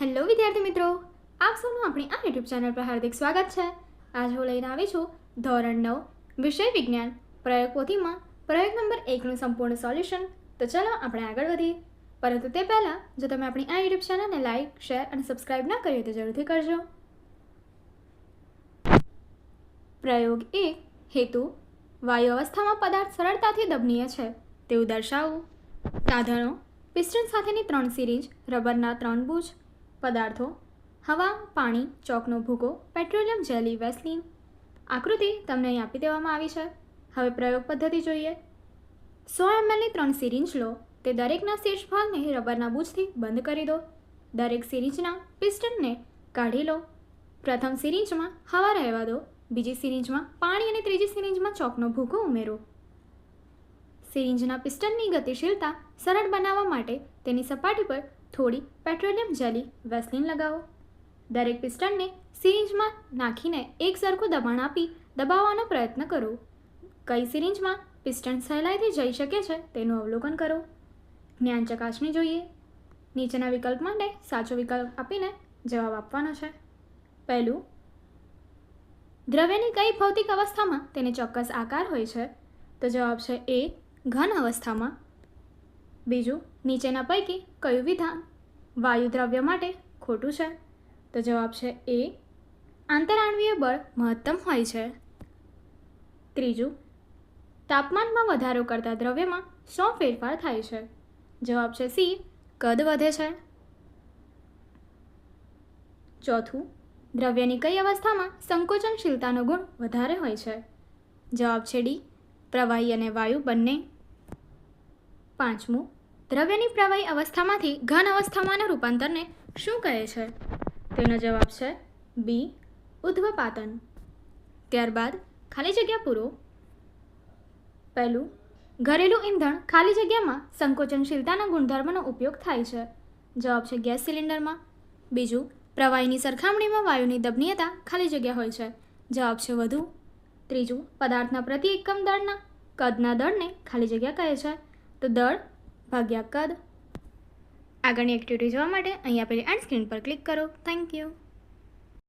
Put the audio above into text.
Hello વિદ્યાર્થી મિત્રો, આપ સૌનું આપણી આ યુટ્યુબ ચેનલ પર હાર્દિક સ્વાગત છે. આજ હું લઈને આવી છું ધોરણ 9 વિષય વિજ્ઞાન પ્રયોગ પોથીમાં પ્રયોગ નંબર 1નું સંપૂર્ણ સોલ્યુશન. તો ચાલો આપણે આગળ વધીએ. પરંતુ તે પહેલાં જો તમે આપણી આ યુટ્યુબ ચેનલને લાઇક, શેર અને સબસ્ક્રાઇબ ના કરી તો જરૂરથી કરજો. પ્રયોગ 1. હેતુ: વાયુ અવસ્થામાં પદાર્થ સરળતાથી દબનીય છે તેવું દર્શાવવું. સાધનો: પિસ્ટન સાથેની 3 સિરીંજ, રબરના 3 બુચ. પદાર્થો: હવા, પાણી, ચોકનો ભૂકો, પેટ્રોલિયમ જેલી, વેસ્લિન. આકૃતિ તમને અહીં આપી દેવામાં આવી છે. હવે પ્રયોગ પદ્ધતિ જોઈએ. 100 mlની 3 સિરીંજ લો. તે દરેકના શીર્ષ ભાગને રબરના બુચથી બંધ કરી દો. દરેક સિરીંજના પિસ્ટનને કાઢી લો. પ્રથમ સિરીંજમાં હવા રહેવા દો, બીજી સિરીંજમાં પાણી અને ત્રીજી સિરીંજમાં ચોકનો ભૂકો ઉમેરો. સિરીંજના પિસ્ટનની ગતિશીલતા સરળ બનાવવા માટે તેની સપાટી પર થોડી પેટ્રોલિયમ જેલી, વેસ્લિન લગાવો. દરેક પિસ્ટનને સિરીંજમાં નાખીને એક સરખું દબાણ આપી દબાવવાનો પ્રયત્ન કરો. કઈ સિરીંજમાં પિસ્ટન સહેલાઈથી જઈ શકે છે તેનું અવલોકન કરો. જ્ઞાન ચકાસણી જોઈએ. નીચેના વિકલ્પ માટે સાચો વિકલ્પ આપીને જવાબ આપવાનો છે. પહેલું, દ્રવ્યની કઈ ભૌતિક અવસ્થામાં તેને ચોક્કસ આકાર હોય છે? તો જવાબ છે એ, ઘન અવસ્થામાં. બીજું, નીચેના પૈકી કયું વિધાન વાયુ દ્રવ્ય માટે ખોટું છે? તો જવાબ છે એ, આંતરાણવીય બળ મહત્તમ હોય છે. ત્રીજું, તાપમાનમાં વધારો કરતા દ્રવ્યમાં શું ફેરફાર થાય છે? જવાબ છે સી, કદ વધે છે. ચોથું, દ્રવ્યની કઈ અવસ્થામાં સંકોચનશીલતાનો ગુણ વધારે હોય છે? જવાબ છે ડી, પ્રવાહી અને વાયુ બંને. પાંચમું, દ્રવ્યની પ્રવાહી અવસ્થામાંથી ઘન અવસ્થામાંના રૂપાંતરને શું કહે છે? તેનો જવાબ છે બી, ઉદ્ધ્વપાતન. ત્યારબાદ ખાલી જગ્યા પૂરો. પહેલું, ઘરેલું ઈંધણ ખાલી જગ્યામાં સંકોચનશીલતાના ગુણધર્મનો ઉપયોગ થાય છે. જવાબ છે ગેસ સિલિન્ડરમાં. બીજું, પ્રવાહીની સરખામણીમાં વાયુની દબનીયતા ખાલી જગ્યા હોય છે. જવાબ છે વધુ. ત્રીજું, પદાર્થના પ્રતિ એકમ દળના કદના દળને ખાલી જગ્યા કહે છે. તો દળ ભાગ્યા કદ. આગળની એક્ટિવિટી જોવા માટે અહીં આપેલી એન્ડ સ્ક્રીન પર ક્લિક કરો. Thank you.